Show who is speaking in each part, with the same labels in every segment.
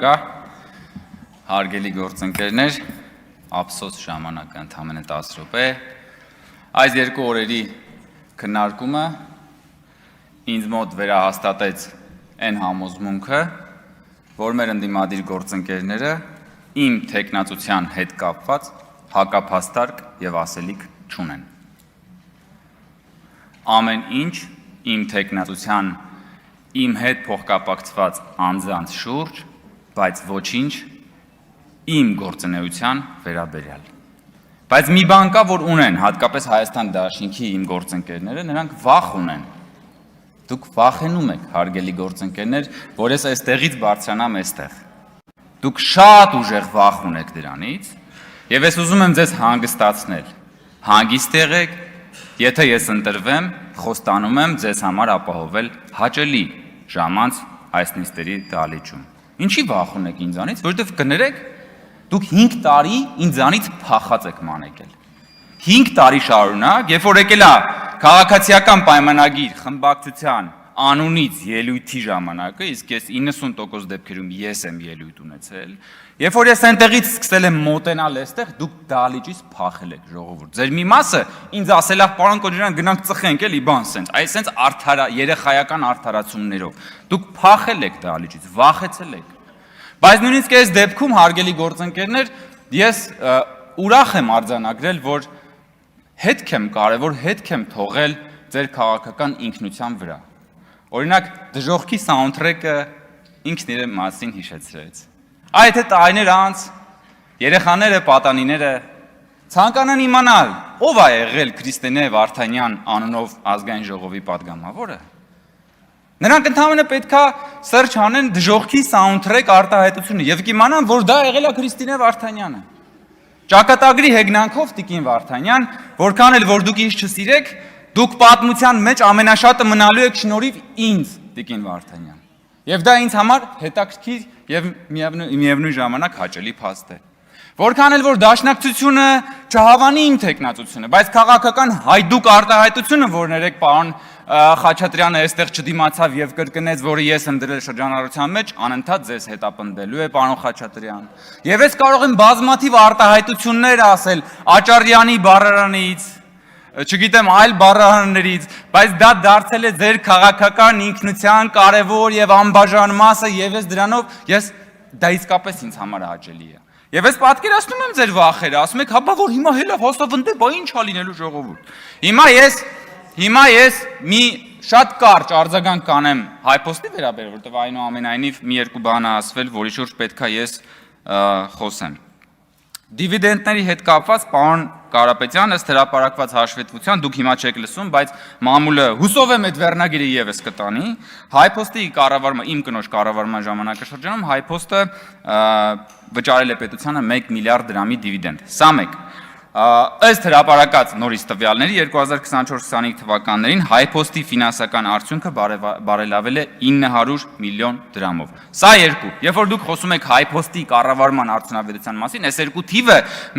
Speaker 1: Շնորհակալ, հարգելի գործընկերներ, ափսոս ժամանակը ընդամենը 10 րոպե։ Այս երկու օրերի քննարկումը ինձ մոտ վերահաստատեց այն համոզմունքը, որ մեր ընդդիմադիր գործընկերները իմ թեկնածության հետ կապված հակափաստարկ եւ ասելիք չունեն։ Ամեն ինչ իմ թեկնածության իմ հետ փոխկապակցված անձանց շուրջ, բայց ոչինչ իմ գործունեության վերաբերյալ։ Բայց մի բան կա, որ ունեն, հատկապես Հայաստան Դաշինքի իմ գործընկերները, նրանք վախ ունեն։ Դուք վախենում եք, հարգելի գործընկերներ, որ ես այստեղից բարձրանամ այստեղ։ Դուք շատ ուժեղ վախ ունեք դրանից, եւ ես ուզում եմ ձեզ հանգստացնել։ Հանգիստ եղեք, եթե ես ընտրվեմ, խոստանում եմ ձեզ համար ապահովել հաճելի ժամանց այս նիստերի դահլիճում։ Ինչի վախ ունեք ինձանից, որովհետև կներեք, դուք 5 տարի ինձանից փախած եք մանեկել։ 5 տարի շարունակ, երբ որ եկել է քաղաքացիական պայմանագիր խմբակցության անունից ելույթի ժամանակը, իսկ ես 90% դեպքերում ես եմ ելույթ ունեցել, երբ որ ես այնտեղից սկսել եմ մոտենալ այստեղ, դուք դահլիճից փախել եք, ժողովուրդ։ Ձեր մի մասը ինձ ասել է, պարոն Կոջարյան, գնանք ծխենք էլի, բան սենց, այս սենց երեխայական արդարացումներով։ Դուք փախել եք դահլիճից, վախեցել եք։ Բայց նույնիսկ այս դեպքում, հարգելի գործընկերներ, ես ուրախ եմ արձանագրել, որ կարևոր հետք եմ թողել ձեր քաղաքական ինքնության վրա։ Օրինակ, դժոխքի սաունդթրեքը ինքն իր մասին հիշեցրեց։ Այդ հետ տարիներ անց երեխաները, պատանիները ցանկանան իմանալ, ով է եղել Քրիստինե Վարդանյան անունով ազգային ժողովի падգամավորը։ Նրանք ընդհանրապես պետքա սերչ անեն դժոխքի սաունդթրեք արտահայտությունը եւ կիմանան, որ դա եղել է Քրիստինե Վարդանյանը։ Ճակատագրի հեգնանքով Տիկին Վարդանյան, որքան էլ որ դուք ինձ չսիրեք, դուք պատմության մեջ ամենաշատը մնալու եք շնորհիվ ինձ, Տիկին Վարդանյան։ Եվ դա ինձ համար հետաքրքիր եւ միևնույն ժամանակ հաճելի փաստ է։ Որքան էլ որ դաշնակցությունը չհավանի իմ թեկնածությունը, բայց քաղաքական հայդուկ արտահայտությունը, որ ներեք պարոն Խաչատրյանը այստեղ չդիմացավ եւ կրկնեց, որը ես եմ դրել շրջանառության մեջ, անընդհատ ձեզ հետապնդելու է պարոն Խաչատրյան։ Եվ ես կարող եմ բազմաթիվ արտահայտություններ ասել Աճարյանի բառարանից, չգիտեմ այլ բառարաններից, բայց դա դարձել է ձեր քաղաքական ինքնության կարևոր եւ անբաժան մասը եւ ես դա իսկապես ինձ համար հաճելի է։ Եվ ես պատկերացնում եմ ձեր վախերը, ասում եք, հապա որ հիմա հելա հաստավնդե, բա ինչ ա լինելու ժողովուրդ։ Հիմա ես մի շատ կարճ արձագանք կանեմ հայփոստի վերաբերյալ, որտեղ այնուամենայնիվ մի երկու բան է ասվել, որի շուրջ պետքա ես խոսեմ։ Դիվիդենդների հետ կապված պարոն Կարապետյան, ըստ հրապարակված հաշվետվության, դուք հիմա չեք լսում, բայց մամուլը հուսով եմ այդ վերնագիրը եւս կտանի, հայփոստի կառավարման, իմ կնոջ կառավարման ժամանակաշրջանում հայփոստը վճարել է պետությանը 1 միլիարդ դրամի դիվիդենդ։ Սա մեկ։ Ըստ հրապարակած նորից տվյալների 2024-25 թվականներին հայփոստի ֆինանսական արդյունքը բարելավել է 900 միլիոն դրամով։ Սա երկու։ Երբ որ դուք խոսում եք հայփոստի կառավարման արդյունավետության մասին, այս երկու թիվը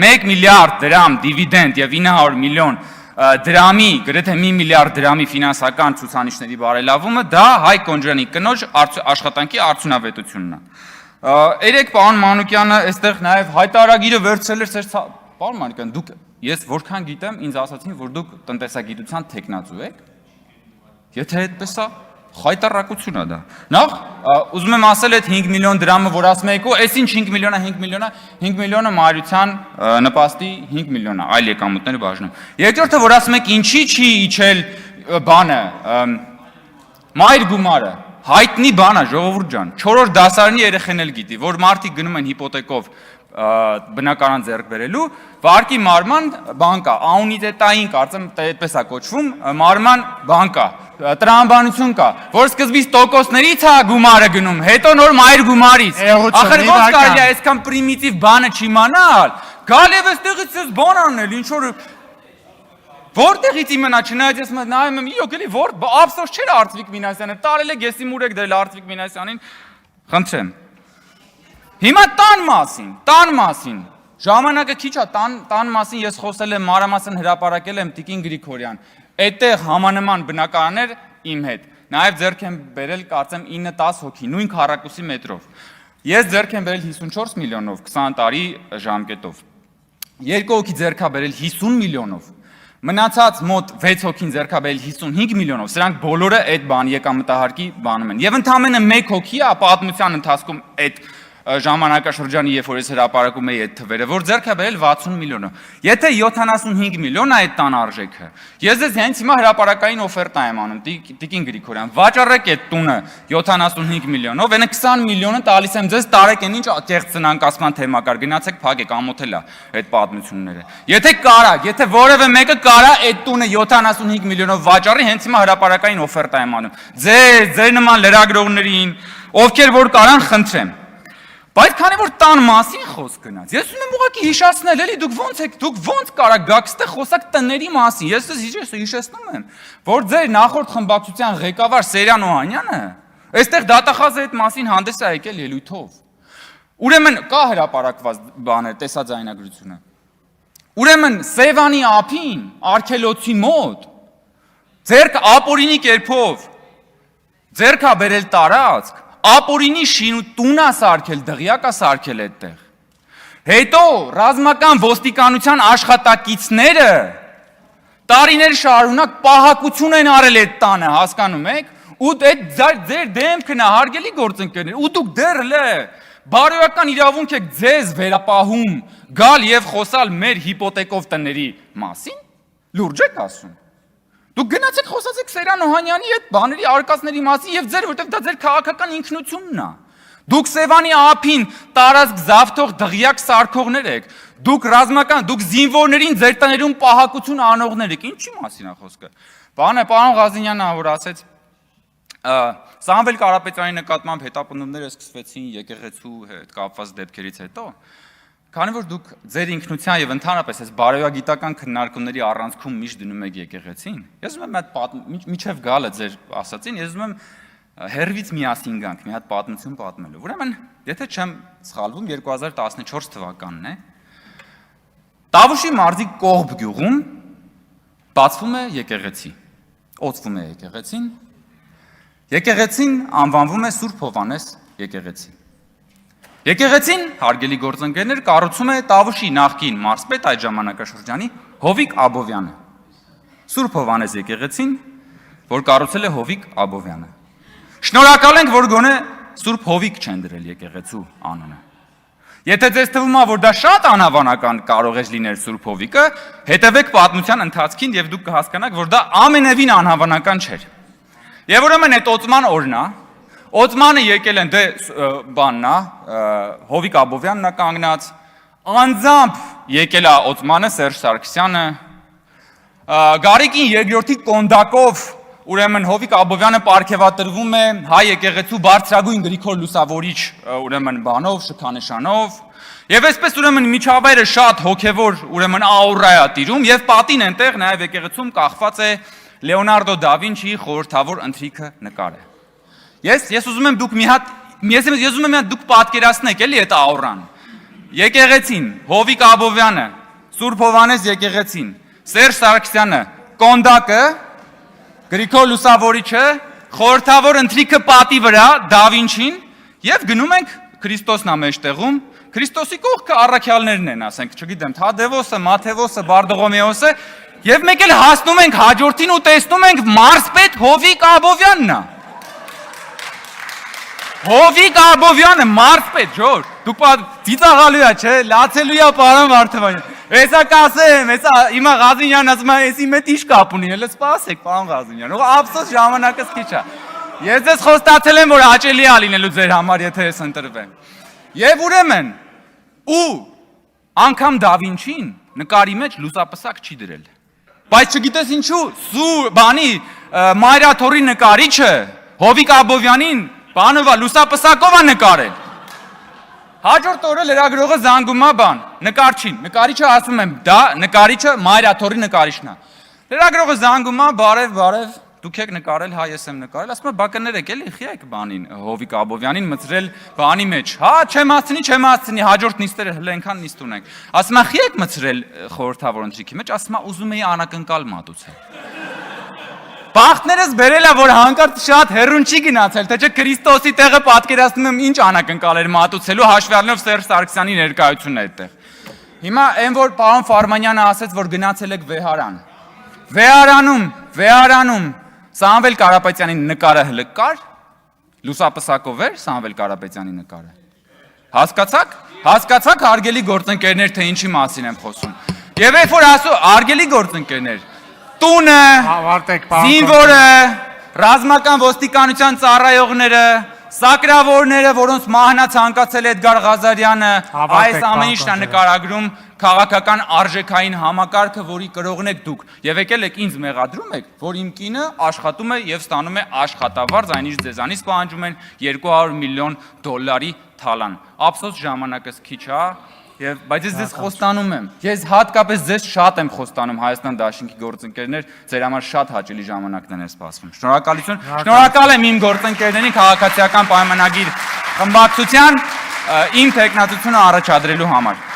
Speaker 1: 1 միլիարդ դրամ դիվիդենդ եւ 900 միլիոն դրամի, գրեթե 1 միլիարդ դրամի ֆինանսական ցուցանիշների բարելավումը, դա Հայ Կոնջարյանի կնոջ աշխատանքի արդյունավետությունն է։ Երեք պարոն Մանուկյանը այստեղ նաեւ հայտարարագիրը վերցրել էր Պարոն Մանուկյան, ես որքան գիտեմ, ինձ ասացին, որ դուք տնտեսագիտության թեկնածու եք։ Եթե այդպես է, խայտարակություն է դա։ Նախ ուզում եմ ասել այդ 5 միլիոն դրամը, որ ասում եք, այս ինչ 5 միլիոնը մայրության նպաստի 5 միլիոն է, այլ եկամուտները բաժնում։ Երկրորդը, որ ասում եք, ինչի չի իջել բանը, մայր գումարը, հայտնի բան է, ժողովուրդ ջան, 4-րդ դասարանի երեխեն էլ գիտի, որ մարդիկ գնում են հիպոթեկով բնակարան ձեռք բերելու, վարկի մարման բանկա, անունիտետային, կարծեմ այդպես է կոչվում, մարման բանկա, տրամաբանություն կա, որ սկզբից տոկոսներից է գումարը գնում, հետո նոր մայր գումարից։ Ախր ո՞նց կարելի է այսքան պրիմիտիվ բանը չիմանալ, գալ եւ այստեղից ես բան անել, ինչ որ որտեղից իմանա, չնայած ես նայում եմ, իրոք էլի ափսոս չէր Արծվիկ Մինասյանը, տարել եք եսի մուրեք դրել Արծվիկ Մինասյանին, խնդրեմ։ Հիմա տան մասին, ժամանակը քիչ է, տան մասին ես խոսել եմ, մանրամասն հրապարակել եմ Տիկին Գրիգորյան, այդտեղ համանման բնակարաններ իմ հետ, նաև ձեռք եմ բերել կարծեմ 9-10 հոգի, նույն քառակուսի մետրով, Ես ձեռք եմ բերել 54 միլիոնով 20 տարի ժամկետով։ Երկու հոգի ձեռք է բերել 50 միլիոնով։ Մնացած մոտ 6 հոգին ձեռք է բերել 55 միլիոնով։ Սրանք բոլորը այդ բան եկամտահարկի բանում են։ Եվ ընդամենը 1 հոգի է պատմության ընթացքում այդ ժամանակաշրջանի, երբ որ ես հրապարակում էի այդ թվերը, որ ձեռք է բերել 60 միլիոնով։ Եթե 75 միլիոն է այդ տան արժեքը, ես ձեզ հենց հիմա հրապարակային օֆերտա եմ անում, Տիկին Գրիգորյան, վաճառեք այդ տունը 75 միլիոնով, այնը 20 միլիոնը տալիս եմ ձեզ, տարեք այն ինչ կեղծ ծնանկացման թեմակար, գնացեք փակեք, ամոթել է այդ պատմությունները։ Եթե կարա, եթե որևէ մեկը կարա այդ տունը 75 միլիոնով վաճառի, հենց հիմա հրապարակային օֆերտա եմ անում։ Ձեր նման լրագրողներին, ովքեր որ կարան, խնդրեմ։ Բայց քանի որ տան մասին խոսք գնաց, ես ուզում եմ ուղղակի հիշեցնել, էլի դուք ոնց կարաք գաք ստեղ խոսակ տների մասին։ Ես ձեզ հիշեցնում եմ, որ ձեր նախորդ խմբակցության ղեկավար Սերյան Օհանյանը այստեղ դատախազը այդ մասին հանդես է եկել ելույթով։ Ուրեմն կա հրապարակված բաներ, տեսաձայնագրությունը։ Ուրեմն Սևանի ափին, Արգելոցի մոտ, ձերք ապօրինի կերպով ձերք ա բերել տարածք, ապօրինի շին տուն ա սարքել, դղյակ ա սարքել այդտեղ։ Հետո ռազմական ոստիկանության աշխատակիցները տարիներ շարունակ պահակություն են արել այդ տանը, հասկանում եք, ու այդ ձեր դեմքն է, հարգելի գործընկերներ, ու դուք դեռ բարոյական իրավունք եք ձեզ վերապահում գալ եւ խոսալ մեր հիպոթեկով տների մասին, լուրջ եք ասում։ Դուք գնացեք խոսացեք Սերյան Օհանյանի այդ բաների արկածների մասին եւ որտեվ դա ձեր քաղաքական ինքնությունն է։ Դուք Սևանի ափին տարածք զավթող դղյակ սարքողներ եք։ Դուք ռազմական, դուք զինվորներին ձեր տներում պահակություն անողներ եք։ Ինչի մասին է խոսքը։ Պարոն Ղազինյանը որ ասեց Սամվել Կարապետյանի նկատմամբ հետապնդումները սկսվեցին եկեղեցու հետ կապված դեպքերից հետո, քանի որ դուք ձեր ինքնության եւ ընդհանրապես այս բարոյագիտական քննարկումների առանցքում միշտ դնում եք եկեղեցին, ես ուզում եմ այդ միջև գալը ձեր ասացին, ես ուզում եմ հերվից միասին գանք մի հատ պատմություն պատմելու։ Ուրեմն, եթե չեմ սխալվում, 2014 թվականն է, Տավուշի մարզի Կողբ գյուղում բացվում է եկեղեցի, օծվում է եկեղեցին, եկեղեցին անվանվում է Սուրբ Հովհաննես եկեղեցի։ Եկեղեցին, հարգելի գործընկերներ, կառուցում է Տավուշի նախկին մարզպետ այդ ժամանակաշրջանի Հովիկ Աբովյանը։ Սուրբ Հովհաննես եկեղեցին, որ կառուցել է Հովիկ Աբովյանը։ Շնորհակալ ենք, որ գոնե Սուրբ Հովիկ չեն դրել եկեղեցու անունը։ Եթե ձեզ թվում է, որ դա շատ անհավանական կարող է լինել Սուրբ Հովիկը, հետևեք պատմության ընթացքին եւ դուք կհասկանաք, որ դա ամենևին անհավանական չէր։ Եվ ուրեմն այդ օծման օրն է, օծմանը եկել են դե բանն է, Հովիկ Աբովյանն է կանգնած, անձամբ եկել է օծմանը Սերժ Սարգսյանը, Գարիկին երկրորդի կոնդակով ուրեմն Հովիկ Աբովյանը պարգևատրվում է հայ եկեղեցու բարձրագույն Գրիգոր Լուսավորիչ ուրեմն բանով, շքանշանով, եւ այսպես ուրեմն միջավայրը շատ հոգեվոր ուրեմն աուրա է տիրում եւ պատին այնտեղ նաեւ եկեղեցում կախված է Լեոնարդո դա Վինչիի խորհրդավոր ընթրիքը նկարը։ Ես ուզում եմ դուք ես ուզում եմ դուք պատկերացնեք էլի այդ աուրան։ Եկեղեցին, Հովիկ Աբովյանը, Սուրբ Հովհաննես եկեղեցին, Սերժ Սարգսյանը, կոնդակը, Գրիգոր Լուսավորիչը, խորհրդավոր ընթրիքը պատի վրա, դա Վինչին, եւ գնում ենք Քրիստոսն է մեջտեղում, Քրիստոսի կողքը առաքյալներն են, ասենք, չգիտեմ, Թադևոսը, Մաթեվոսը, Բարդողոմեոսը, եւ մեկ էլ հասնում ենք հաջորդին ու տեսնում ենք մարզպետ Հովիկ Աբովյանն է։ Հովիկ Աբովյանը մարզպետ, ջոր, դուք ծիծաղալու է, չէ, լացելու է պարոն Վարդանյան։ Էսա կասեմ, էսա հիմա Ղազինյանն ասում է, էսի մեծ ինչ կապ ունի, հələ սպասեք, պարոն Ղազինյան, ու ափսոս ժամանակս քիչ է։ Ես ձեզ խոստացել եմ, որ հաճելի է լինելու ձեր համար, եթե ես ընտրվեմ։ Եվ ուրեմն, ու անգամ դա Վինչին նկարի մեջ լուսապսակ չի դրել։ Բայց չգիտես ինչու, Մայրաթորի նկարիչը Հովիկ Աբովյանին բանովա լուսապսակով է նկարել։ Հաջորդ օրը լրագրողը զանգում է նկարչին, նկարիչը ասում եմ, դա նկարիչը Մայրաթորի նկարիչն է։ Լրագրողը զանգում է, բարև, դուք եք նկարել, հա ես եմ նկարել, ասում է բա կներեք էլի, խի եք բանին Հովիկ Աբովյանին մցրել բանի մեջ։ Հա, չեմ հասցնի, հաջորդ նիստերը հələ այնքան նիստ ունենք։ Ասում է խի եք մցրել խորհրդավոր ընթրիքի մեջ, ասում է ուզում էի անակնկալ մատուցել։ Բախտներս բերել է, որ հանկարծ շատ հեռուն չի գնացել, թե չէ Քրիստոսի տեղը պատկերացնում եմ ինչ անակնկալ էր մատուցելու հաշվի առնելով Սերժ Սարգսյանի ներկայությունն այդտեղ։ Հիմա այն որ պարոն Ֆարմանյանը ասաց, որ գնացել եք Վեհարանում Սամվել Կարապետյանի նկարը հլը կար, լուսապսակով էր Սամվել Կարապետյանի նկարը։ Հասկացաք հարգելի գործընկերներ, թե ինչի մասին եմ խոսում։ Եվ երբ որ ասում հարգելի գործընկերներ, տունը, զինվորը, ռազմական ոստիկանության ծառայողները, սակրավորները, որոնց մահնա ցանկացել է Էդգար Ղազարյանը, այս ամեն ինչն է նկարագրում քաղաքական արժեքային համակարգը, որի կրողն եք դուք։ Եվ եկել եք ինձ մեղադրում եք, որ իմ կինը աշխատում է եւ ստանում է աշխատավարձ, այնինչ ձեզանից պահանջում են $200 միլիոն թալան։ Ափսոս ժամանակս քիչ է, բայց ես ձեզ խոստանում եմ, ես հատկապես ձեզ շատ եմ խոստանում Հայաստան Դաշինքի գործընկերներ, ձեր համար շատ հաճելի ժամանակներ են սպասվում։ Շնորհակալություն։ Շնորհակալ եմ իմ գործընկերներին քաղաքացիական պայմանագիր խմբակցության իմ տեխնատությունը առաջադրելու համար։